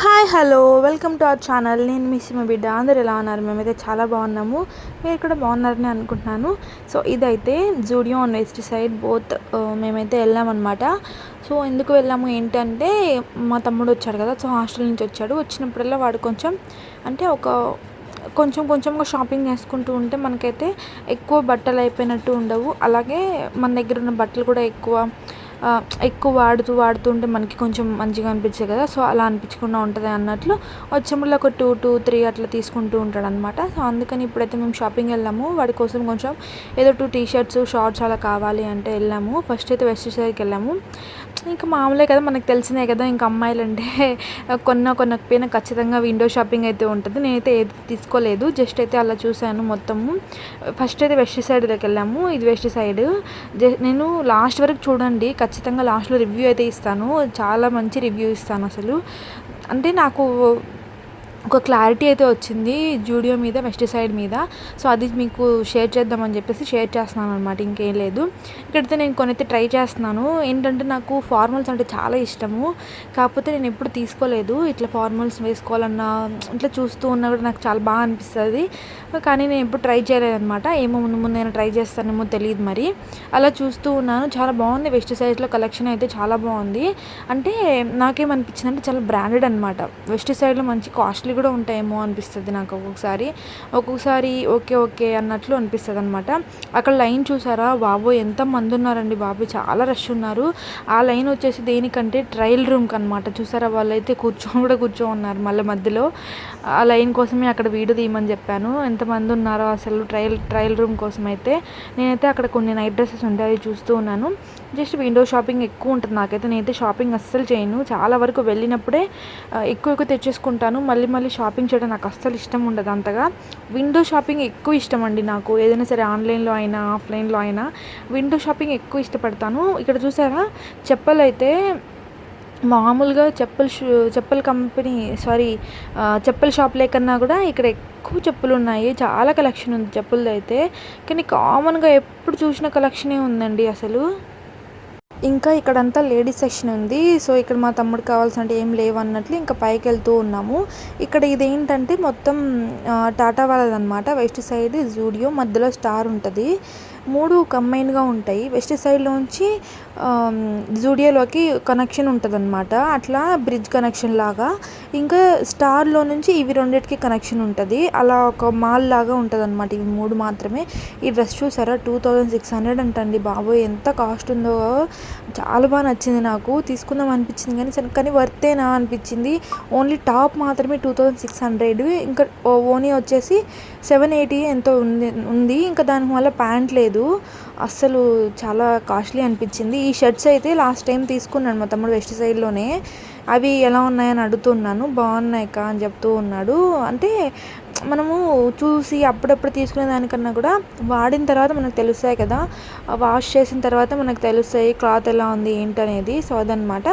Hi hello welcome to our channel. నేను మీ సిమ బిడ్డ. అందరు ఎలా ఉన్నారు? మేమైతే చాలా బాగున్నాము. మీరు కూడా బాగున్నారని అనుకుంటున్నాను. సో ఇదైతే Zudio and west side both మేమైతే వెళ్ళామన్నమాట. సో ఎందుకు వెళ్ళాము ఏంటంటే మా తమ్ముడు వచ్చాడు కదా, సో హాస్టల్ నుంచి వచ్చాడు. వచ్చినప్పుడల్లా వాడు కొంచెం అంటే కొంచెంగా షాపింగ్ చేసుకుంటూ ఉంటే మనకైతే ఎక్కువ బట్టలు అయిపోయినట్టు ఉండవు. అలాగే మన దగ్గర ఉన్న బట్టలు కూడా ఎక్కువ వాడుతూ ఉంటే మనకి కొంచెం మంచిగా అనిపించే కదా, సో అలా అనిపించకుండా ఉంటుంది అన్నట్లు వచ్చేముళ్ళు ఒక 2-3 అట్లా తీసుకుంటూ ఉంటాడు అనమాట. సో అందుకని ఇప్పుడైతే మేము షాపింగ్ వెళ్ళాము. వాడి కోసం కొంచెం ఏదో 2 టీ-షర్ట్స్ షార్ట్స్ అలా కావాలి అంటే వెళ్ళాము. ఫస్ట్ అయితే వెస్ట్ సైడ్కి వెళ్ళాము. ఇంకా మామూలే కదా, మనకు తెలిసినే కదా, ఇంకా అమ్మాయిలు అంటే కొనకపోయినా ఖచ్చితంగా విండో షాపింగ్ అయితే ఉంటుంది. నేనైతే ఏది తీసుకోలేదు, జస్ట్ అయితే అలా చూశాను మొత్తము. ఫస్ట్ అయితే వెస్ట్ సైడ్కి వెళ్ళాము. ఇది వెస్ట్ సైడ్. నేను లాస్ట్ వరకు చూడండి, ఖచ్చితంగా లాస్ట్లో రివ్యూ అయితే ఇస్తాను. చాలా మంచి రివ్యూ ఇస్తాను. అసలు అంటే నాకు ఒక క్లారిటీ అయితే వచ్చింది జూడియో మీద, వెస్ట్ సైడ్ మీద. సో అది మీకు షేర్ చేద్దామని చెప్పేసి షేర్ చేస్తున్నాను అనమాట, ఇంకేం లేదు. ఇక్కడైతే నేను కొనైతే ట్రై చేస్తున్నాను. ఏంటంటే నాకు ఫార్మల్స్ అంటే చాలా ఇష్టము, కాకపోతే నేను ఎప్పుడు తీసుకోలేదు. ఇట్లా ఫార్మల్స్ వేసుకోవాలన్నా ఇట్లా చూస్తూ ఉన్నా కూడా నాకు చాలా బాగా అనిపిస్తుంది, కానీ నేను ఎప్పుడు ట్రై చేయలేదన్నమాట. ఏమో ముందు నేను ట్రై చేస్తానేమో తెలియదు మరి. అలా చూస్తూ ఉన్నాను, చాలా బాగుంది. వెస్ట్ సైడ్లో కలెక్షన్ అయితే చాలా బాగుంది. అంటే నాకేమనిపించింది అంటే చాలా బ్రాండెడ్ అనమాట. వెస్ట్ సైడ్లో మంచి కాస్ట్లీ కూడా ఉంటాయేమో అనిపిస్తుంది నాకు ఒక్కొక్కసారి ఓకే అన్నట్లు అనిపిస్తుంది అనమాట. అక్కడ లైన్ చూసారా బాబు, ఎంతమంది ఉన్నారండి బాబు, చాలా రష్ ఉన్నారు. ఆ లైన్ వచ్చేసి దేనికంటే ట్రయల్ రూమ్కి అనమాట. చూసారా, వాళ్ళైతే కూర్చో ఉన్నారు మళ్ళీ మధ్యలో. ఆ లైన్ కోసమే అక్కడ వీడియో తీయమని చెప్పాను, ఎంతమంది ఉన్నారో అసలు ట్రయల్ రూమ్ కోసం. అయితే నేనైతే అక్కడ కొన్ని నైట్ డ్రెస్సెస్ ఉంటాయి చూస్తూ ఉన్నాను. జస్ట్ విండో షాపింగ్ ఎక్కువ ఉంటుంది నాకైతే. నేనైతే షాపింగ్ అస్సలు చేయను, చాలా వరకు వెళ్ళినప్పుడే ఎక్కువ తెచ్చేసుకుంటాను. మళ్ళీ షాపింగ్ చేయడం నాకు అస్సలు ఇష్టం ఉండదు అంతగా. విండో షాపింగ్ ఎక్కువ ఇష్టం అండి నాకు, ఏదైనా సరే ఆన్లైన్లో అయినా ఆఫ్లైన్లో అయినా విండో షాపింగ్ ఎక్కువ ఇష్టపడతాను. ఇక్కడ చూసారా, చెప్పలు అయితే మామూలుగా చెప్పల షాప్ లేకన్నా కూడా ఇక్కడ ఎక్కువ చెప్పులు ఉన్నాయి. చాలా కలెక్షన్ ఉంది చెప్పులది అయితే, కానీ కామన్గా ఎప్పుడు చూసిన కలెక్షనే ఉందండి అసలు. ఇంకా ఇక్కడంతా లేడీస్ సెక్షన్ ఉంది. సో ఇక్కడ మా తమ్ముడు కావాల్సినట్టు ఏం లేవు అన్నట్లు ఇంకా పైకి వెళ్తూ ఉన్నాము. ఇక్కడ ఇదేంటంటే మొత్తం టాటా వాళ్ళదన్నమాట. వెస్ట్ సైడ్ జూడియో, మధ్యలో స్టార్ ఉంటుంది. 3 కంబైన్గా ఉంటాయి. వెస్ట్ సైడ్లోంచి జూడియోలోకి కనెక్షన్ ఉంటుంది అనమాట, అట్లా బ్రిడ్జ్ కనెక్షన్ లాగా. ఇంకా స్టార్లో నుంచి ఇవి రెండింటికి కనెక్షన్ ఉంటుంది. అలా ఒక మాల్ లాగా ఉంటుంది అనమాట. ఇవి 3 మాత్రమే. ఈ డ్రెస్ చూసారా, 2600 అంటండి బాబోయ్, ఎంత కాస్ట్ ఉందో. చాలా బాగా నచ్చింది నాకు, తీసుకుందాం అనిపించింది కానీ వర్తేనా అనిపించింది. ఓన్లీ టాప్ మాత్రమే 2600, ఇంకా ఓనీ వచ్చేసి 780 ఎంతో ఉంది. ఇంకా దానికి వల్ల ప్యాంట్ లేదు. అస్సలు చాలా కాస్ట్లీ అనిపించింది. ఈ షర్ట్స్ అయితే లాస్ట్ టైం తీసుకున్నాను మా తమ్ముడు వెస్ట్ సైడ్లోనే. అవి ఎలా ఉన్నాయని అడుగుతున్నాను, బాగున్నాయి కా అని చెప్తూ ఉన్నాడు. అంటే మనము చూసి అప్పుడప్పుడు తీసుకునే దానికన్నా కూడా వాడిన తర్వాత మనకు తెలుస్తాయి కదా, వాష్ చేసిన తర్వాత మనకు తెలుస్తాయి క్లాత్ ఎలా ఉంది ఏంటనేది. సో అదనమాట.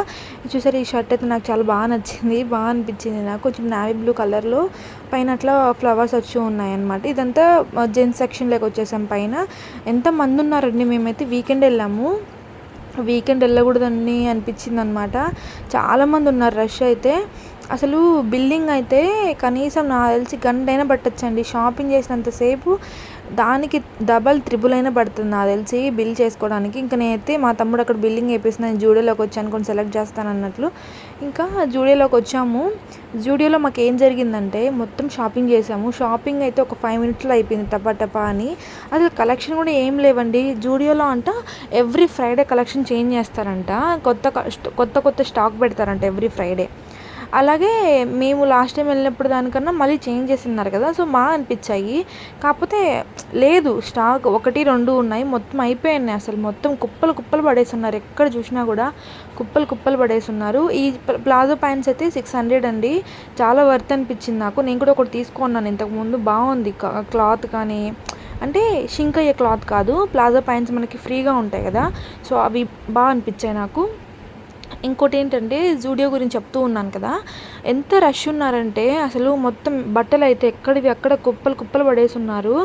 చూసారు, ఈ షర్ట్ అయితే నాకు చాలా బాగా నచ్చింది, బాగా అనిపించింది నాకు. కొంచెం నావీ బ్లూ కలర్లో పైన అట్లా ఫ్లవర్స్ వచ్చి ఉన్నాయన్నమాట. ఇదంతా జెంట్స్ సెక్షన్లోకి వచ్చేసాం. పైన ఎంతమంది ఉన్నారండి, మేమైతే వీకెండ్ వెళ్ళకూడదని అనిపించింది అనమాట. చాలామంది ఉన్నారు, రష్ అయితే. అసలు బిల్డింగ్ అయితే కనీసం నాకు తెలిసి గంటైనా పట్టొచ్చండి. షాపింగ్ చేసినంతసేపు దానికి త్రిబుల్ అయినా పడుతుంది నాకు తెలిసి బిల్ చేసుకోవడానికి. ఇంకా నేనైతే మా తమ్ముడు అక్కడ బిల్లింగ్ వేపేసి నేను జూడియోలోకి వచ్చాను, కొన్ని సెలెక్ట్ చేస్తాను అన్నట్లు. ఇంకా జూడియోలోకి వచ్చాము. జూడియోలో మాకు ఏం జరిగిందంటే మొత్తం షాపింగ్ చేసాము. షాపింగ్ అయితే ఒక 5 మినిట్స్లో అయిపోయింది టపా అని. అసలు కలెక్షన్ కూడా ఏం లేవండి జూడియోలో అంట. ఎవ్రీ ఫ్రైడే కలెక్షన్ చేంజ్ చేస్తారంట, కొత్త స్టాక్ పెడతారంట ఎవ్రీ ఫ్రైడే. అలాగే మేము లాస్ట్ టైం వెళ్ళినప్పుడు దానికన్నా మళ్ళీ చేంజ్ చేస్తున్నారు కదా, సో బాగా అనిపించాయి. కాకపోతే లేదు, స్టాక్ 1-2 ఉన్నాయి, మొత్తం అయిపోయాయి. అసలు మొత్తం కుప్పలు పడేస్తున్నారు, ఎక్కడ చూసినా కూడా కుప్పలు పడేస్తున్నారు. ఈ ప్లాజో ప్యాంట్స్ అయితే 600 అండి, చాలా వర్త్ అనిపించింది నాకు. నేను కూడా ఒకటి తీసుకున్నాను ఇంతకుముందు, బాగుంది క్లాత్ కానీ. అంటే షింక్ అయ్యే క్లాత్ కాదు, ప్లాజో ప్యాంట్స్ మనకి ఫ్రీగా ఉంటాయి కదా, సో అవి బాగా అనిపించాయి నాకు. ఇంకోటి ఏంటంటే జూడియో గురించి చెప్తూ ఉన్నాను కదా, ఎంత రష్ ఉన్నారంటే అసలు మొత్తం బట్టలు అయితే ఎక్కడివి అక్కడ కుప్పలు పడేసి ఉన్నారు.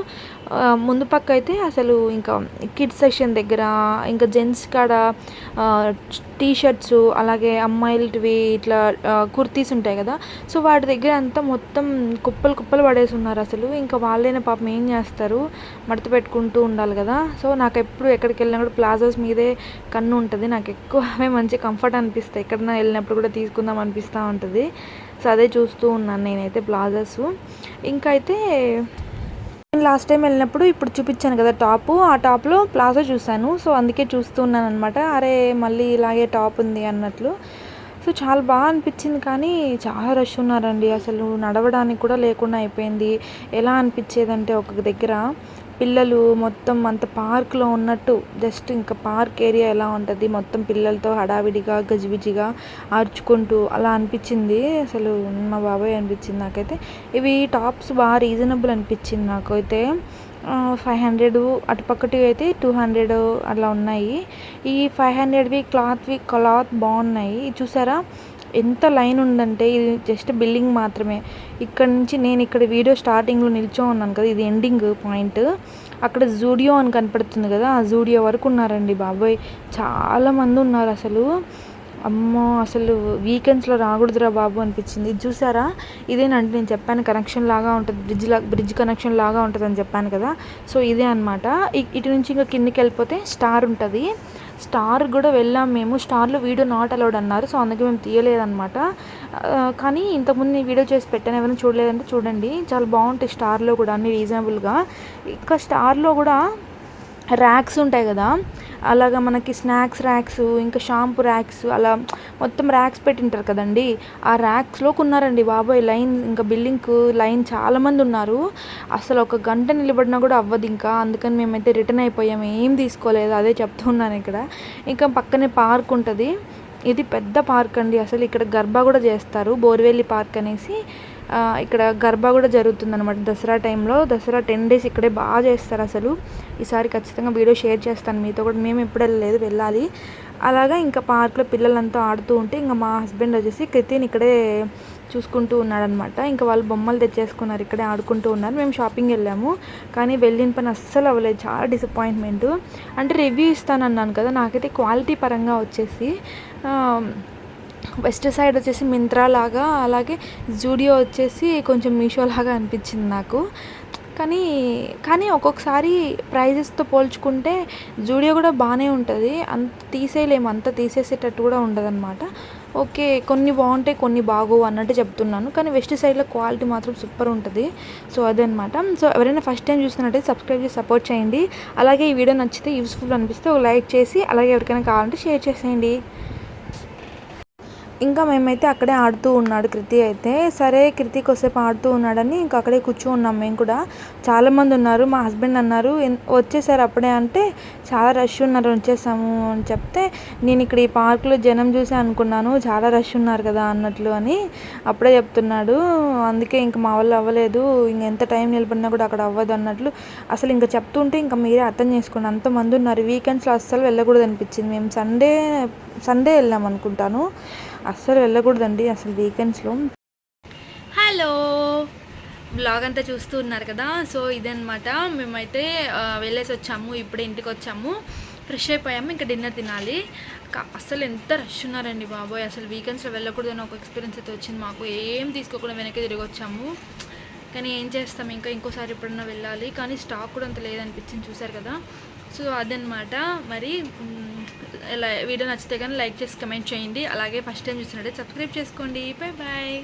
ముందు పక్క అయితే అసలు ఇంకా కిడ్స్ సెక్షన్ దగ్గర, ఇంకా జెంట్స్ కాడ టీ షర్ట్స్, అలాగే అమ్మాయిలవి ఇట్లా కుర్తీస్ ఉంటాయి కదా, సో వాటి దగ్గర అంతా మొత్తం కుప్పలు కుప్పలు పడేసి ఉన్నారు అసలు. ఇంకా వాళ్ళైనా పాపం ఏం చేస్తారు, మడత పెట్టుకుంటూ ఉండాలి కదా. సో నాకు ఎప్పుడు ఎక్కడికి వెళ్ళినా కూడా ప్లాజోస్ మీదే కన్ను ఉంటుంది. నాకు ఎక్కువ అవే మంచి కంఫర్ట్ అనిపిస్తాయి, ఎక్కడైనా వెళ్ళినప్పుడు కూడా తీసుకుందాం అనిపిస్తూ ఉంటుంది. సో అదే చూస్తూ ఉన్నాను నేనైతే ప్లాజోస్. ఇంకా అయితే నేను లాస్ట్ టైం వెళ్ళినప్పుడు ఇప్పుడు చూపించాను కదా టాపు, ఆ టాప్లో ప్లాజో చూశాను. సో అందుకే చూస్తూ ఉన్నాను అనమాట. అరే మళ్ళీ ఇలాగే టాప్ ఉంది అన్నట్లు. సో చాలా బాగా అనిపించింది, కానీ చాలా రష్ ఉన్నారండి. అసలు నడవడానికి కూడా లేకుండా అయిపోయింది. ఎలా అనిపించేదంటే ఒక దగ్గర పిల్లలు మొత్తం అంత పార్క్లో ఉన్నట్టు, జస్ట్ ఇంకా పార్క్ ఏరియా ఎలా ఉంటుంది మొత్తం పిల్లలతో హడావిడిగా గజిబిజిగా ఆర్చుకుంటూ అలా అనిపించింది. అసలు మా బాబాయ్ అనిపించింది నాకైతే. ఇవి టాప్స్ బాగా రీజనబుల్ అనిపించింది నాకైతే. 500, అటుపక్కటి అయితే 200 అలా ఉన్నాయి. ఈ 500వి క్లాత్ బాగున్నాయి. చూసారా ఎంత లైన్ ఉందంటే, ఇది జస్ట్ బిల్డింగ్ మాత్రమే. ఇక్కడ నుంచి నేను ఇక్కడ వీడియో స్టార్టింగ్లో నిల్చో ఉన్నాను కదా, ఇది ఎండింగ్ పాయింట్. అక్కడ జూడియో అని కనపడుతుంది కదా, ఆ జూడియో వరకు ఉన్నారండి బాబోయ్, చాలామంది ఉన్నారు అసలు. అమ్మో అసలు వీకెండ్స్లో రాకూడదురా బాబు అనిపించింది. ఇది చూసారా, ఇదేనండి నేను చెప్పాను కనెక్షన్ లాగా ఉంటుంది, బ్రిడ్జ్ కనెక్షన్ లాగా ఉంటుంది అని చెప్పాను కదా. సో ఇదే అనమాట. ఇటు నుంచి ఇంకా కిందికి వెళ్ళిపోతే స్టార్ ఉంటుంది. స్టార్ కూడా వెళ్ళాం మేము. స్టార్లో వీడియో నాట్ అలౌడ్ అన్నారు, సో అందుకే మేము తీయలేదన్నమాట. కానీ ఇంతకుముందు నేను వీడియో చేసి పెట్టాను, ఎవరైనా చూడలేదంటే చూడండి, చాలా బాగుంటాయి స్టార్లో కూడా అన్ని రీజనబుల్గా. ఇంకా స్టార్లో కూడా ర్యాక్స్ ఉంటాయి కదా, అలాగా మనకి స్నాక్స్ ర్యాక్స్, ఇంకా షాంపూ ర్యాక్స్, అలా మొత్తం ర్యాక్స్ పెట్టింటారు కదండి, ఆ ర్యాక్స్లో కొన్నారండి బాబాయ్. లైన్ ఇంకా బిల్డింగ్కు లైన్ చాలామంది ఉన్నారు. అసలు ఒక గంట నిలబడినా కూడా అవ్వదు ఇంకా. అందుకని మేమైతే రిటర్న్ అయిపోయాము, ఏం తీసుకోలేదు. అదే చెప్తున్నాను ఇక్కడ. ఇంకా పక్కనే పార్క్ ఉంటుంది. ఇది పెద్ద పార్క్ అండి. అసలు ఇక్కడ గర్బా కూడా చేస్తారు, బోర్వెల్లి పార్క్ అనేసి. ఇక్కడ గర్బా కూడా జరుగుతుందన్నమాట దసరా టైంలో. దసరా 10 days ఇక్కడే బాగా చేస్తారు అసలు. ఈసారి ఖచ్చితంగా వీడియో షేర్ చేస్తాను మీతో కూడా. మేము ఎప్పుడు వెళ్ళలేదు, వెళ్ళాలి. అలాగా ఇంకా పార్క్లో పిల్లలంతా ఆడుతూ ఉంటే ఇంకా మా హస్బెండ్ వచ్చేసి కృతిని ఇక్కడే చూసుకుంటూ ఉన్నాడనమాట. ఇంకా వాళ్ళు బొమ్మలు తెచ్చేసుకున్నారు, ఇక్కడే ఆడుకుంటూ ఉన్నారు. మేము షాపింగ్ వెళ్ళాము, కానీ వెళ్ళిన పని అస్సలు అవ్వలేదు, చాలా డిసప్పాయింట్మెంట్. అంటే రివ్యూ ఇస్తానన్నాను కదా, నాకైతే క్వాలిటీ పరంగా వచ్చేసి వెస్ట్ సైడ్ వచ్చేసి మింత్రా లాగా, అలాగే జూడియో వచ్చేసి కొంచెం మీషో లాగా అనిపించింది నాకు. కానీ ఒక్కొక్కసారి ప్రైజెస్తో పోల్చుకుంటే జూడియో కూడా బాగానే ఉంటుంది. అంత తీసేసేటట్టు కూడా ఉండదన్నమాట. ఓకే, కొన్ని బాగుంటాయి కొన్ని బాగోవు అన్నట్టు చెప్తున్నాను, కానీ వెస్ట్ సైడ్లో క్వాలిటీ మాత్రం సూపర్ ఉంటుంది. సో అదనమాట. సో ఎవరైనా ఫస్ట్ టైం చూస్తున్నట్టయితే సబ్స్క్రైబ్ చేసి సపోర్ట్ చేయండి. అలాగే ఈ వీడియో నచ్చితే, యూస్ఫుల్ అనిపిస్తే ఒక లైక్ చేసి, అలాగే ఎవరికైనా కావాలంటే షేర్ చేసేయండి. ఇంకా మేమైతే అక్కడే ఆడుతూ ఉన్నాడు కృతి అయితే. సరే కృతి కొద్దిసేపు ఆడుతూ ఉన్నాడని ఇంకా అక్కడే కూర్చున్నాం మేము కూడా. చాలామంది ఉన్నారు. మా హస్బెండ్ అన్నారు వచ్చేసారు అప్పుడే అంటే, చాలా రష్ ఉన్నారు వచ్చేసాము అని చెప్తే, నేను ఇక్కడ ఈ పార్కులో జనం చూసి అనుకున్నాను చాలా రష్ ఉన్నారు కదా అన్నట్లు అని అప్పుడే చెప్తున్నాడు. అందుకే ఇంక మా వల్ల అవ్వలేదు, ఇంకెంత టైం నిలబడినా కూడా అక్కడ అవ్వదు అన్నట్లు. అసలు ఇంకా చెప్తుంటే ఇంకా మీరే అర్థం చేసుకోండి, అంతమంది ఉన్నారు. వీకెండ్స్లో అస్సలు వెళ్ళకూడదు అనిపించింది. మేము సండే వెళ్ళాం అనుకుంటాను. అస్సలు వెళ్ళకూడదండి అసలు వీకెండ్స్లో. హలో, బ్లాగ్ అంతా చూస్తూ ఉన్నారు కదా. సో ఇదనమాట, మేమైతే వెళ్ళేసి వచ్చాము, ఇప్పుడే ఇంటికి వచ్చాము, ఫ్రెష్ అయిపోయాము, ఇంకా డిన్నర్ తినాలి. అసలు ఎంత రష్ ఉన్నారండి బాబోయ్. అసలు వీకెండ్స్లో వెళ్ళకూడదని ఒక ఎక్స్పీరియన్స్ అయితే వచ్చింది మాకు. ఏం తీసుకోకుండా వెనక్కి తిరిగి వచ్చాము. కానీ ఏం చేస్తాం, ఇంకోసారి ఎప్పుడన్నా వెళ్ళాలి. కానీ స్టాక్ కూడా అంత లేదనిపించింది, చూసారు కదా. సో అదనమాట. మరి వీడియో నచ్చితే కానీ లైక్ చేసి కమెంట్ చేయండి. అలాగే ఫస్ట్ టైం చూసినట్టే సబ్స్క్రైబ్ చేసుకోండి. Bye bye.